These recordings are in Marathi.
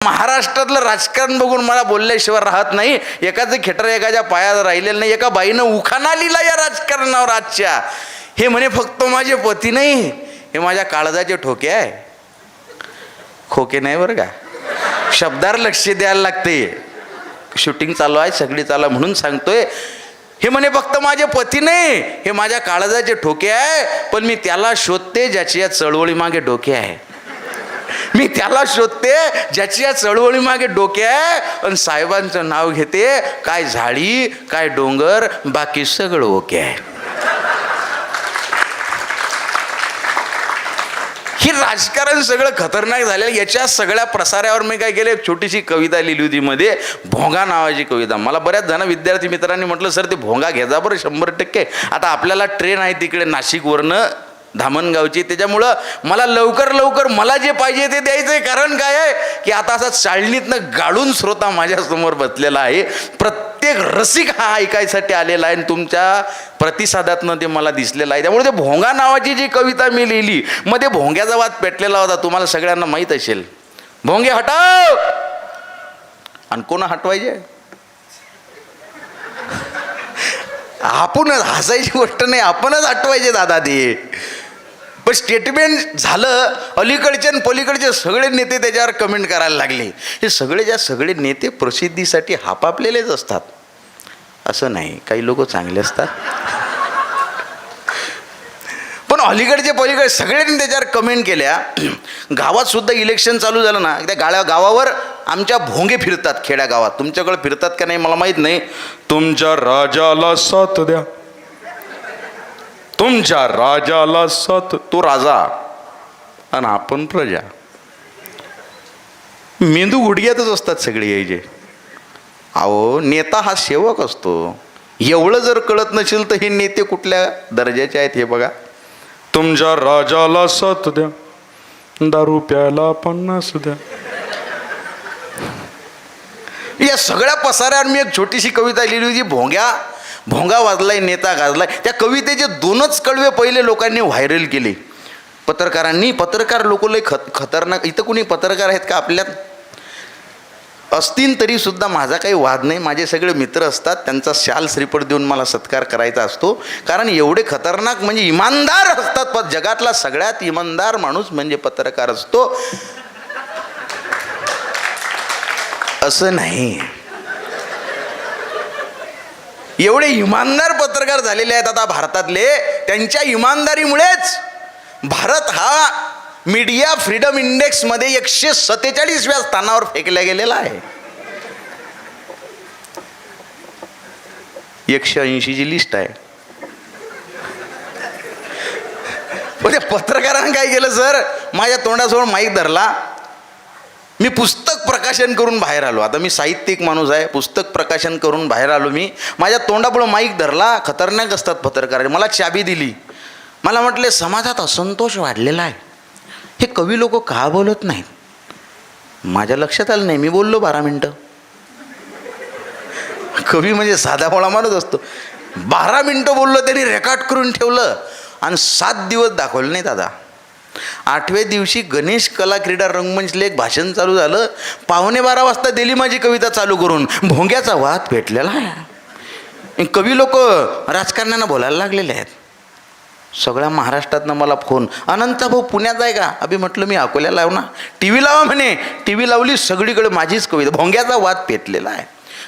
महाराष्ट्रातलं राजकारण बघून मला बोलल्याशिवाय राहत नाही. एकाचं खेटर एकाच्या पायात राहिलेलं नाही. एका बाईनं उखाणा लिहिला या राजकारणावर आजच्या. हे म्हणे फक्त माझे पती नाही, हे माझ्या काळजाचे ठोके आहे. खोके नाही बरं का, शब्दावर लक्ष द्यायला लागते. शूटिंग चालू आहे, सगळी चालू आहे म्हणून सांगतोय. हे म्हणे फक्त माझे पती नाही, हे माझ्या काळजाचे ठोके आहे. पण मी त्याला शोधते ज्याची या चळवळी मागे डोके आहे. मी त्याला शोधते ज्याची या चळवळी मागे डोके आहे. आणि साहेबांचं नाव घेते. काय झाडी काय डोंगर, बाकी सगळं ओके आहे. ही राजकारण सगळं खतरनाक झालेलं. याच्या सगळ्या प्रसारावर मी काय केलं, एक छोटीशी कविता लिहिली होती मध्ये, भोंगा नावाची कविता. मला बऱ्याच जण विद्यार्थी मित्रांनी म्हटलं सर ते भोंगा घ्यायचा बरं 100%. आता आपल्याला ट्रेन आहे तिकडे नाशिकवरनं धामणगावची, त्याच्यामुळं मला लवकर मला जे पाहिजे ते द्यायचं आहे. कारण काय आहे की आता असा चाळणीतनं गाडून श्रोता माझ्यासमोर बसलेला आहे. प्रत्येक रसिक हा ऐकायसाठी आलेला आहे आणि तुमच्या प्रतिसादातनं ते मला दिसलेलं आहे. त्यामुळे ते भोंगा नावाची जी कविता मी लिहिली, मध्ये भोंग्याचा वाद पेटलेला होता. तुम्हाला सगळ्यांना माहीत असेल. भोंगे हटाव, आणि कोण हटवायचे? आपणच. हसायची गोष्ट नाही, आपणच हटवायचे दादा ते. पण स्टेटमेंट झालं, अलीकडचे आणि पलीकडचे सगळे नेते त्याच्यावर कमेंट करायला लागले. हे सगळे नेते प्रसिद्धीसाठी हापापलेलेच असतात असं नाही, काही लोक चांगले असतात. पण अलीकडचे पलीकडे सगळ्यांनी त्याच्यावर कमेंट केल्या. गावात सुद्धा इलेक्शन चालू झालं ना, त्या गावावर आमच्या भोंगे फिरतात. खेड्या गावात तुमच्याकडे फिरतात का नाही मला माहीत नाही. तुमच्या राजाला साथ द्या, तुमच्या राजाला साथ. तो राजा आणि आपण प्रजा. मेंदू गुडघ्यातच असतात सगळे यायचे. अहो नेता हा सेवक असतो. एवढं जर कळत नसेल तर हे नेते कुठल्या दर्जाचे आहेत हे बघा. तुमच्या राजाला साथ द्या, दारू प्यायला 50 द्या. या सगळ्या पसाऱ्यावर मी एक छोटीशी कविता लिहिली होती. भोंगा वाजलाय नेता गाजलाय. त्या कवितेचे 2च कडवे पहिले लोकांनी व्हायरल केले, पत्रकारांनी. पत्रकार लोक लय खतरनाक. इथं कुणी पत्रकार आहेत का आपल्यात? असतील तरी सुद्धा माझा काही वाद नाही. माझे सगळे मित्र असतात, त्यांचा शाल श्रीफळ देऊन मला सत्कार करायचा असतो. कारण एवढे खतरनाक म्हणजे इमानदार असतात. पण जगातला सगळ्यात इमानदार माणूस म्हणजे पत्रकार असतो असं नाही. एवढे इमानदार पत्रकार झालेले आहेत आता भारतातले. त्यांच्या इमानदारीमुळेच भारत हा मीडिया फ्रीडम इंडेक्समध्ये 147व्या स्थानावर फेकल्या गेलेला आहे. 180ची लिस्ट आहे. पण त्या पत्रकारांनी काय केलं सर, माझ्या तोंडाजवळ माईक धरला. मी पुस्तक प्रकाशन करून बाहेर आलो. आता मी साहित्यिक माणूस आहे. पुस्तक प्रकाशन करून बाहेर आलो मी. माझ्या तोंडापुढं माईक धरला. खतरनाक असतात पत्रकार. मला चाबी दिली. मला म्हटले समाजात असंतोष वाढलेला आहे, हे कवी लोक का बोलत नाहीत? माझ्या लक्षात आलं नाही. मी बोललो 12 मिनटं. कवी म्हणजे साधा भोळा माणूस असतो. 12 मिनटं बोललो. त्यांनी रेकॉर्ड करून ठेवलं आणि 7 दिवस दाखवलं नाही दादा. 8व्या दिवशी गणेश कला क्रीडा रंगमंचले एक भाषण चालू झालं. 11:15 वाजता दिली माझी कविता चालू करून. भोंग्याचा वाद पेटलेला आहे. कवी लोक राजकारण्यांना बोलायला लागलेले आहेत. सगळ्या महाराष्ट्रातनं मला फोन, अनंता भाऊ पुण्यात आहे का? अभि म्हटलं मी अकोल्याला लाव ना. टी व्ही लावा म्हणे. टी व्ही लावली, सगळीकडे माझीच कविता. भोंग्याचा वाद पेटलेला आहे.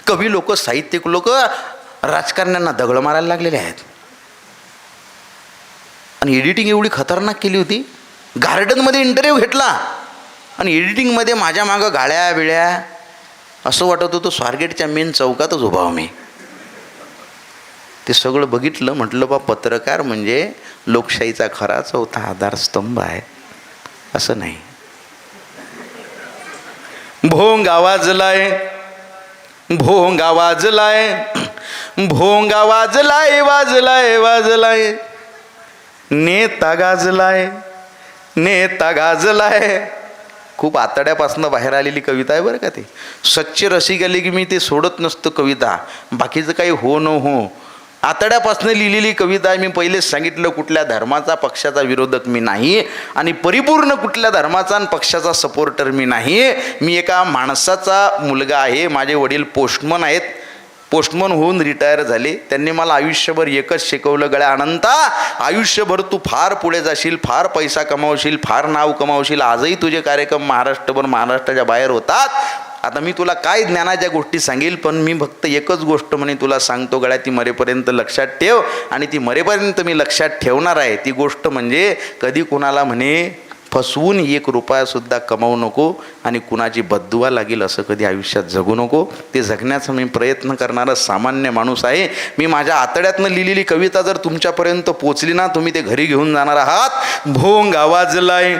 कवी लोक, साहित्यिक लोक राजकारण्यांना दगड मारायला लागलेले आहेत. आणि एडिटिंग एवढी खतरनाक केली होती. गार्डनमध्ये इंटरव्ह्यू घेतला आणि एडिटिंगमध्ये माझ्या मागं गाळ्या बिळ्या. असं वाटत होतं स्वारगेटच्या मेन चौकातच उभा मी. ते सगळं बघितलं. म्हटलं बा पत्रकार म्हणजे लोकशाहीचा खरा चौथा आधारस्तंभ आहे असं नाही. भोंगा वाजलाय, भोंगा वाजलाय, भोंगा वाजलाय, वाजलाय वाजलाय. नेता गाजलाय, नेता गाजलाय. खूप आतड्यापासून बाहेर आलेली कविता आहे बरं का ते. सच्चे रसिक आले की मी ते सोडत नसतो कविता. बाकीचं काही हो न हो, आतड्यापासून लिहिलेली कविता आहे. मी पहिलेच सांगितलं, कुठल्या धर्माचा पक्षाचा विरोधक मी नाही आणि परिपूर्ण कुठल्या धर्माचा आणि पक्षाचा सपोर्टर मी नाही. मी एका माणसाचा मुलगा आहे. माझे वडील पोस्टमन आहेत. पोस्टमन होऊन रिटायर झाले. त्यांनी मला आयुष्यभर एकच शिकवलं, गळ्या अनंता, आयुष्यभर तू फार पुढे जाशील, फार पैसा कमावशील, फार नाव कमावशील. आजही तुझे कार्यक्रम महाराष्ट्रभर, महाराष्ट्राच्या बाहेर होतात. आता मी तुला काय ज्ञानाच्या गोष्टी सांगेल, पण मी फक्त एकच गोष्ट म्हणे तुला सांगतो, गळ्या, ती मरेपर्यंत लक्षात ठेव. आणि ती मरेपर्यंत मी लक्षात ठेवणार आहे. ती गोष्ट म्हणजे कधी कुणाला म्हणे फसवून 1 रुपयासुद्धा कमावू नको आणि कुणाची बद्दुआ लागेल असं कधी आयुष्यात जगू नको. ते जगण्याचा मी प्रयत्न करणारा सामान्य माणूस आहे. मी माझ्या आतड्यातनं लिहिलेली कविता जर तुमच्यापर्यंत पोचली ना, तुम्ही ते घरी घेऊन जाणार आहात. भोंगा वाजलाय,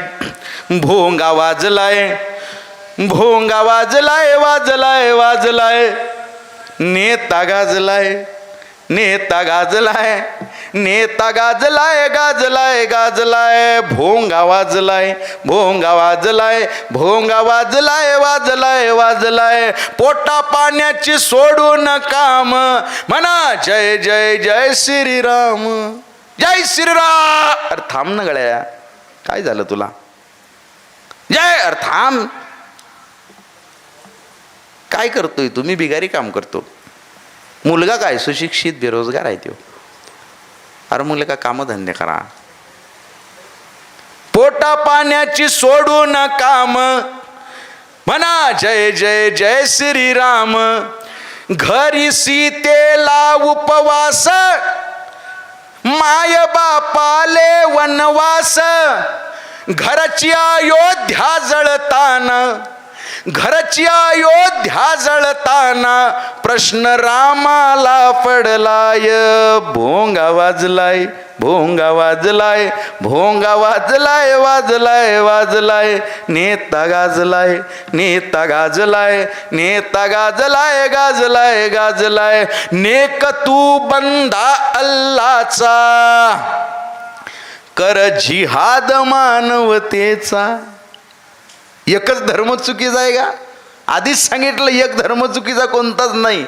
भोंगा वाजलाय, भोंगा वाजलाय, वाजलाय वाजलाय, नेता गाजलाय, नेता गाजलाय, नेता गाजलाय, गाजलाय गाजलाय, भोंगा वाजलाय, भोंगा वाजलाय, भोंगा वाजलाय, वाजलाय वाजलाय, पोटा पाण्याची सोडून काम, म्हणा जय जय जय श्रीराम, जय श्रीराम. अरे थांब ना गळ्या, काय झालं तुला? जय, अरे थांब. काय करतोय तू? मी बिगारी काम करतो. मुलगा काय सुशिक्षित बेरोजगार आहे तो. अरे मुलगा कामधंदे करा. पोटा पाण्याची सोडून काम, म्हणा जय जय जय श्रीराम. घरी सीतेला उपवास, माय बापाले वनवास, घरची अयोध्या जळताना, घरची अयोध्या जळताना, प्रश्न रामाला पडलाय. भोंगा वाजलाय, भोंगा वाजलाय, भोंगा वाजलाय, वाजलाय वाजलाय, नेता गाजलाय, नेता गाजलाय, नेता गाजलाय, गाजलाय गाजलाय, नेक तू बंदा अल्लाचा, कर जिहाद मानवतेचा. एकच धर्म चुकीचा आहे का? आधीच सांगितलं, एक धर्म चुकीचा कोणताच नाही.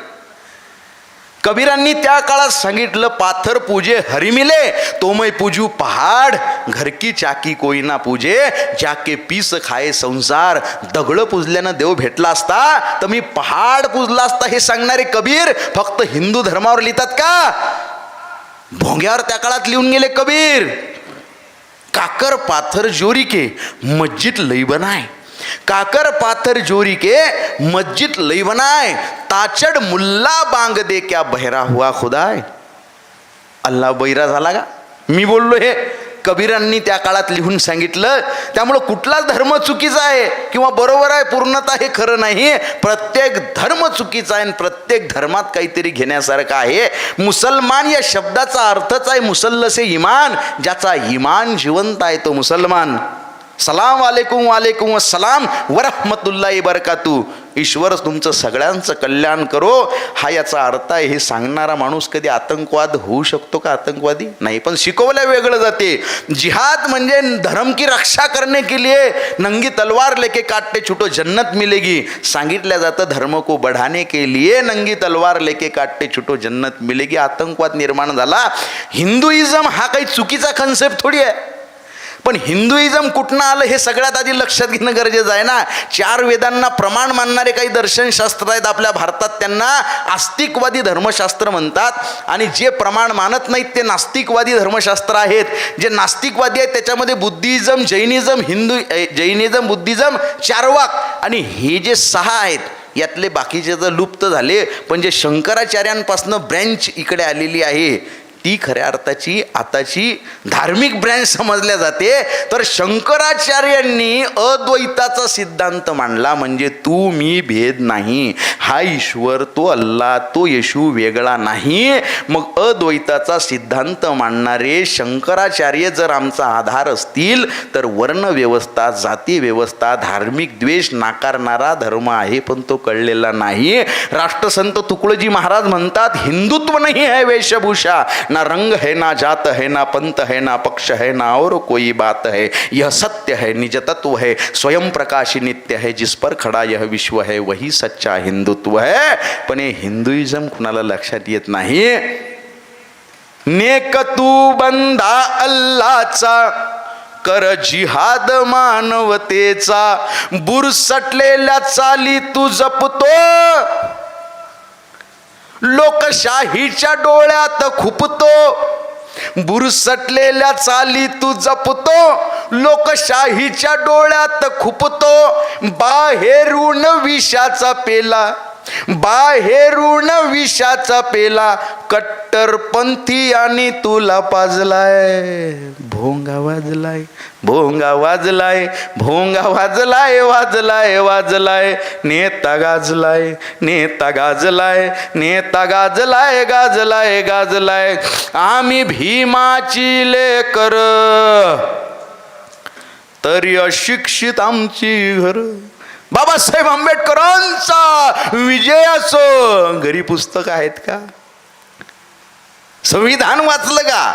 कबीरांनी त्या काळात सांगितलं, पाथर पूजे हरी मिले, तो मैं पूजू पहाड, घर की चाकी कोई ना पूजे, जाके पीस खाए संसार. दगड पूजल्यानं देव भेटला असता तर मी पहाड पूजला असता हे सांगणारे कबीर फक्त हिंदू धर्मावर लिहितात का? भोंग्यावर त्या काळात लिहून गेले कबीर. काकर पाथर जोरी के मस्जिद लई बनाए, काकर पाथर जोरी के मस्जिद लई बनाए, ताचड़ मुल्ला बांग दे क्या बहरा हुआ खुदाय. अल्लाह बैरा झाला का? मी बोललो हे कबीरांनी त्या काळात लिहून सांगितलं. त्यामुळं कुठलाच धर्म चुकीचा आहे किंवा बरोबर आहे पूर्णतः हे खरं नाही. प्रत्येक धर्म चुकीचा आहे आणि प्रत्येक धर्मात काहीतरी घेण्यासारखं आहे. मुसलमान या शब्दाचा अर्थच आहे मुसल्लसे इमान, ज्याचा इमान जिवंत आहे तो मुसलमान. सलाम वालेकुम, वालेकुम अस्सलाम वरहमतुल्लाहि बरकातू. ईश्वर तुमचं सगळ्यांचं कल्याण करो, हा याचा अर्थ आहे. हे सांगणारा माणूस कधी आतंकवाद होऊ शकतो का? आतंकवादी नाही. पण शिकवल्या वेगळं जाते. जिहाद म्हणजे धर्म की रक्षा करने के लिए नंगी तलवार लेके काटते छुटो जन्नत मिलेगी. सांगितलं जातं धर्म को बढ़ाने के लिए नंगी तलवार लेके काटते छुटो जन्नत मिलेगी. आतंकवाद निर्माण झाला. हिंदुइझम हा काही चुकीचा कन्सेप्ट थोडी आहे. पण हिंदुइझम कुठनं आलं हे सगळ्यात आधी लक्षात घेणं गरजेचं आहे ना. 4 वेदांना प्रमाण मानणारे काही दर्शनशास्त्र आहेत आपल्या भारतात, त्यांना आस्तिकवादी धर्मशास्त्र म्हणतात. आणि जे प्रमाण मानत नाहीत ते नास्तिकवादी धर्मशास्त्र आहेत. जे नास्तिकवादी आहेत त्याच्यामध्ये Buddhism, Jainism, Jainism, Buddhism, Charvaka आणि हे जे 6 आहेत यातले बाकीचे तर लुप्त झाले. पण जे शंकराचार्यांपासून ब्रँच इकडे आलेली आहे ती खऱ्या अर्थाची आताची धार्मिक ब्रँच समजल्या जाते. तर शंकराचार्यांनी अद्वैताचा सिद्धांत मांडला. म्हणजे तू मी भेद नाही, हा ईश्वर, तो अल्लाह, तो येशू वेगळा नाही. मग अद्वैताचा सिद्धांत मांडणारे शंकराचार्य जर आमचा आधार असतील तर वर्णव्यवस्था, जाती व्यवस्था, धार्मिक द्वेष नाकारणारा धर्म आहे, पण तो कळलेला नाही. राष्ट्रसंत तुकडोजी महाराज म्हणतात, हिंदुत्व नाही है वेशभूषा, ना रंग है, ना जात है, ना पंथ है, ना पक्ष है, ना और कोई बात है. यह सत्य है, निज तत्व है, स्वयं प्रकाशी नित्य है, जिस पर खड़ा यह विश्व है, वही सच्चा हिंदुत्व है. पण हे हिंदुइझम कुणाला लक्षात येत नाही. नेक तू बंदा अल्लाचा, कर जिहाद मानवतेचा, बुरसटलेल्या चाली तू जपतो, लोकशाहीच्या डोळ्यात खुपतो, बुरसटलेल्या चाली तू जपतो, लोकशाहीच्या डोळ्यात खुपतो, बाहेरून विषाचा पेला, बाहेरून विषाचा पेला, कट्टरपंथीयांनी तुला पाजलाय, भोंगा वाजलाय, भोंगा वाजलाय, भोंगा वाजलाय, वाजलाय वाजलाय, नेता गाजलाय, नेता गाजलाय, नेता गाजलाय, गाजलाय गाजलाय, आम्ही भीमाची लेकर, तरी अशिक्षित आमची घर. बाबासाहेब आंबेडकरांचा विजय असो. घरी पुस्तक आहेत का? संविधान वाचलं का?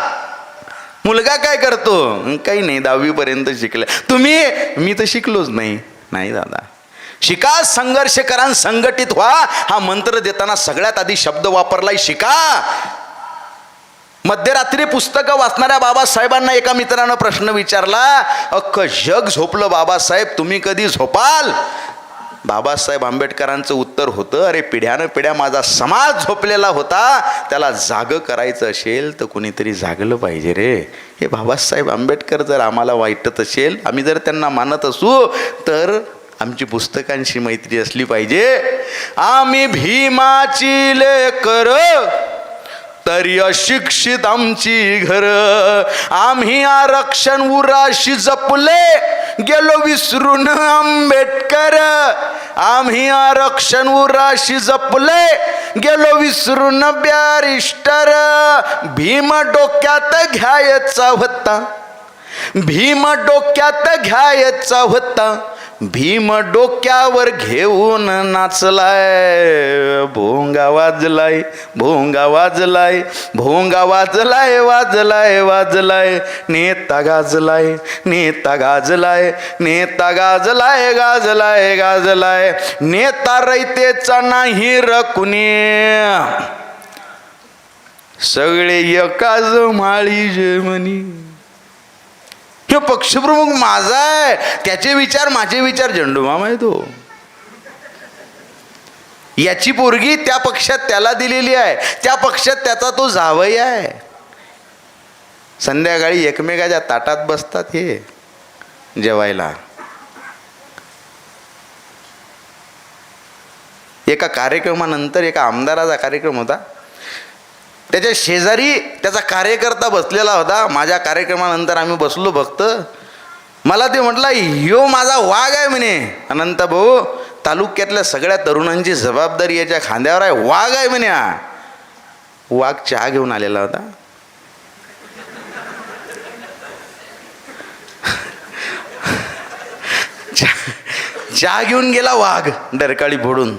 मुलगा काय करतो? काही नाही, 10वी पर्यंत शिकले. तुम्ही? मी तर शिकलोच नाही. नाही दादा, शिका, संघर्ष करा, संघटित व्हा. हा मंत्र देताना सगळ्यात आधी शब्द वापरलाय शिका. मध्यरात्री पुस्तकं वाचणाऱ्या बाबासाहेबांना एका मित्रानं प्रश्न विचारला, अख्खं जग झोपलं बाबासाहेब, तुम्ही कधी झोपाल? बाबासाहेब आंबेडकरांचं उत्तर होतं, अरे पिढ्यानं पिढ्या माझा समाज झोपलेला होता, त्याला जागं करायचं असेल तर कोणीतरी जागलं पाहिजे रे. हे बाबासाहेब आंबेडकर जर आम्हाला वाटत असेल, आम्ही जर त्यांना मानत असू, तर आमची पुस्तकांशी मैत्री असली पाहिजे. आम्ही भीमाची लेकर, तरी अशिक्षित आमची घर, आम्ही आरक्षण उराशी जपले, गेलो विसरून आंबेडकर, आम्ही आरक्षण उराशी जपले, गेलो विसरून बॅरिस्टर. भीम डोक्यात घ्यायचा होता, भीम डोक्यात घ्यायचा होता, भीम डोक्यावर घेऊन नाचलाय, भोंगा वाजलाय, भोंगा वाजलाय, भोंगा वाजलाय, वाजलाय वाजलाय, नेता गाजलाय, नेता गाजलाय, नेता गाजलाय, गाजलाय गाजलाय, नेता रयतेचा नाही र कुणी, सगळे एकाच माळी जेमनी. हे पक्षप्रमुख माझा आहे, त्याचे विचार माझे विचार, झेंडू मामा आहे तो. याची पोरगी त्या पक्षात त्याला दिलेली आहे, त्या पक्षात त्याचा तो जावई आहे. संध्याकाळी एकमेकाच्या ताटात बसतात हे जेवायला. एका कार्यक्रमानंतर, एका आमदाराचा कार्यक्रम होता, त्याच्या शेजारी त्याचा कार्यकर्ता बसलेला होता. माझ्या कार्यक्रमानंतर आम्ही बसलो भक्त. मला ते म्हटलं, ह्यो माझा वाघ आहे म्हणे. अनंत भाऊ, तालुक्यातल्या सगळ्या तरुणांची जबाबदारी याच्या खांद्यावर आहे, वाघ आहे म्हणे. वाघ चहा घेऊन आलेला होता. चहा घेऊन गेला वाघ डरकाळी फोडून.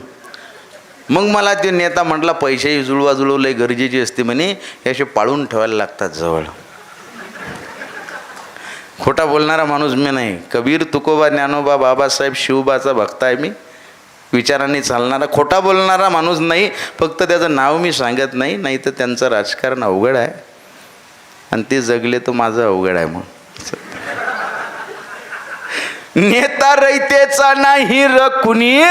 मग मला ते नेता म्हटला, पैशाही जुळवाजुळव लय गरजेची असते म्हणे, हे असे पाळून ठेवायला लागतात जवळ. खोटा बोलणारा माणूस मी नाही. कबीर, तुकोबा, ज्ञानोबा, बाबासाहेब, शिवबाचा भक्त आहे मी. विचारांनी चालणारा, खोटा बोलणारा माणूस नाही. फक्त त्याचं नाव मी सांगत नाही, नाही तर त्यांचं राजकारण अवघड आहे आणि ते जगले तर माझं अवघड आहे. मग नेता रयतेचा नाही र कुणी,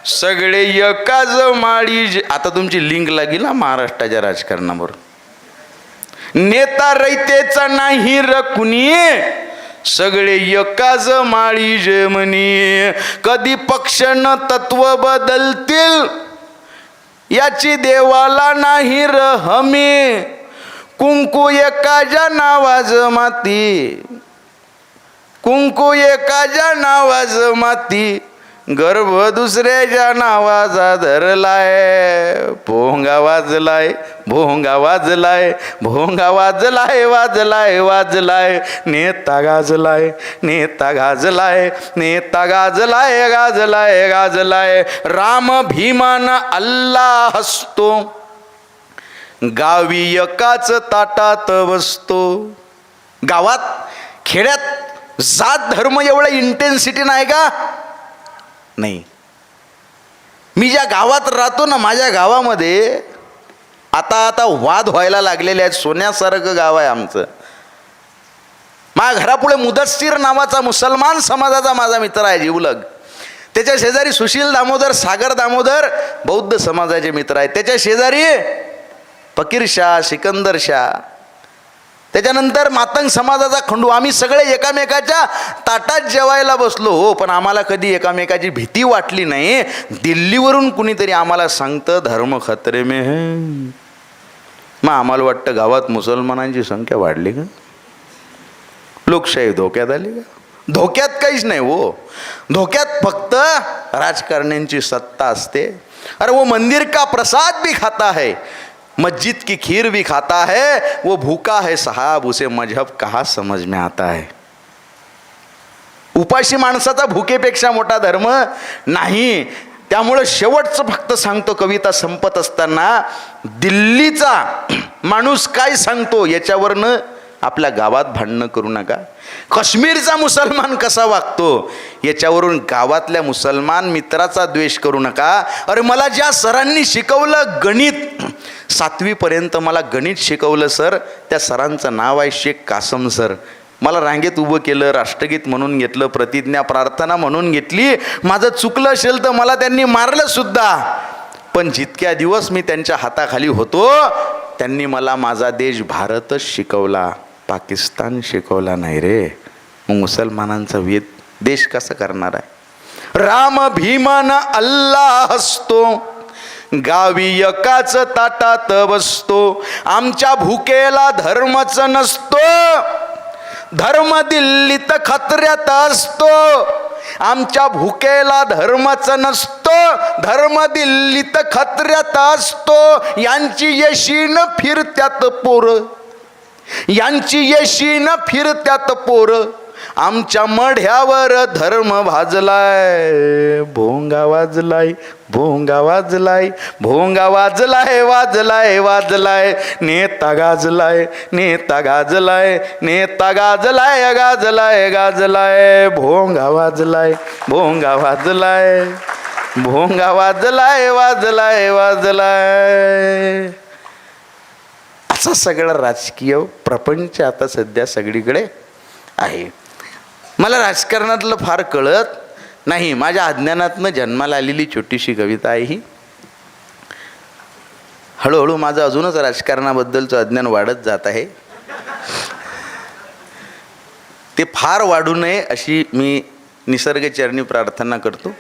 सगळे एकाच माळी. आता तुमची लिंक लागेल ना महाराष्ट्राच्या राजकारणावर. नेता रयतेचा नाही र कुणी, सगळे एकाच माळी जमनी. कधी पक्ष न तत्व बदलतील, याची देवाला नाही र हमी. कुंकू एकाच्या नावाज माती, कुंकू एकाच्या नावाज माती, गर्भ दुसऱ्याच्या नावाचा धरलाय. भोंगा वाजलाय, भोंगा वाजलाय, भोंगा वाजलाय, वाजलाय वाजलाय, नेता गाजलाय, नेता गाजलाय, नेता गाजलाय, गाजलाय गाजलाय. राम भीमान अल्लाह हसतो, गावी एकाच ताटात बसतो. गावात खेड्यात जात धर्म एवढा इंटेन्सिटी नाही का? नाही. मी ज्या गावात राहतो ना, माझ्या गावामध्ये आता वाद व्हायला लागलेले आहेत. सोन्यासारखं गाव आहे आमचं. माझ्या घरापुढे मुदस्सीर नावाचा मुसलमान समाजाचा माझा मित्र आहे जिवलग. त्याच्या शेजारी सुशील दामोदर, सागर दामोदर बौद्ध समाजाचे मित्र आहेत. त्याच्या शेजारी फकीर शाह, सिकंदर शाह, त्याच्यानंतर मातंग समाजाचा खंडू. आम्ही सगळे एकामेकाच्या ताटात जेवायला बसलो हो, पण आम्हाला कधी एकामेकाची भीती वाटली नाही. दिल्लीवरून कुणीतरी आम्हाला सांगतं धर्म खतरे में है. मग आम्हाला वाटतं गावात मुसलमानांची संख्या वाढली का, लोकशाही धोक्यात आली का? धोक्यात काहीच नाही हो. धोक्यात फक्त राजकारण्यांची सत्ता असते. अरे वो मंदिर का प्रसाद भी खाता है, मस्जिद की खीर भी खाता है, वो भूखा है साहब, उसे मजहब कहाँ समझ में आता है. उपाशी माणसाचा भुकेपेक्षा मोठा धर्म नाही. त्यामुळं शेवटचं फक्त सांगतो, कविता संपत असताना, दिल्लीचा माणूस काय सांगतो याच्यावरनं आपल्या गावात भांडणं करू नका. काश्मीरचा मुसलमान कसा वागतो याच्यावरून गावातल्या मुसलमान मित्राचा द्वेष करू नका. अरे मला ज्या सरांनी शिकवलं गणित, 7वी पर्यंत मला गणित शिकवलं सर, त्या सरांचं नाव आहे शेख कासम सर. मला रांगेत उभं केलं, राष्ट्रगीत म्हणून घेतलं, प्रतिज्ञा प्रार्थना म्हणून घेतली. माझं चुकलं असेल तर मला त्यांनी मारलं सुद्धा, पण जितक्या दिवस मी त्यांच्या हाताखाली होतो त्यांनी मला माझा देश भारतच शिकवला, पाकिस्तान शिकवला नाही रे. मग मुसलमानांचा देश कसं करणार आहे? राम भीमन अल्लाह हसतो, गावी एकाच ताटात बसतो. आमच्या भुकेला धर्मच नसतो, धर्म दिल्लीत खतऱ्यात असतो. आमच्या भुकेला धर्मच नसतो, धर्म दिल्लीत खतऱ्यात असतो. यांची येशीन फिरत्यात पोर, यांची येशीन फिरत्यात पोर. आमच्या मढ्यावर धर्म भाजलाय, भोंगा वाजलाय, भोंगा वाजलाय, भोंगा वाजलाय, वाजलाय वाजलाय. नेता गाजलाय, नेता गाजलाय, नेता गाजलाय, गाजलाय गाजलाय. भोंगा वाजलाय, भोंगा वाजलाय, भोंगा वाजलाय, वाजलाय वाजलाय. असा सगळा राजकीय प्रपंच आता सध्या सगळीकडे आहे. मला राजकारणातलं फार कळत नाही. माझ्या अज्ञानातनं जन्माला आलेली छोटीशी कविता आहे ही. हळूहळू माझं अजूनच राजकारणाबद्दलचं अज्ञान वाढत जात आहे. ते फार वाढू नये अशी मी निसर्गचरणी प्रार्थना करतो.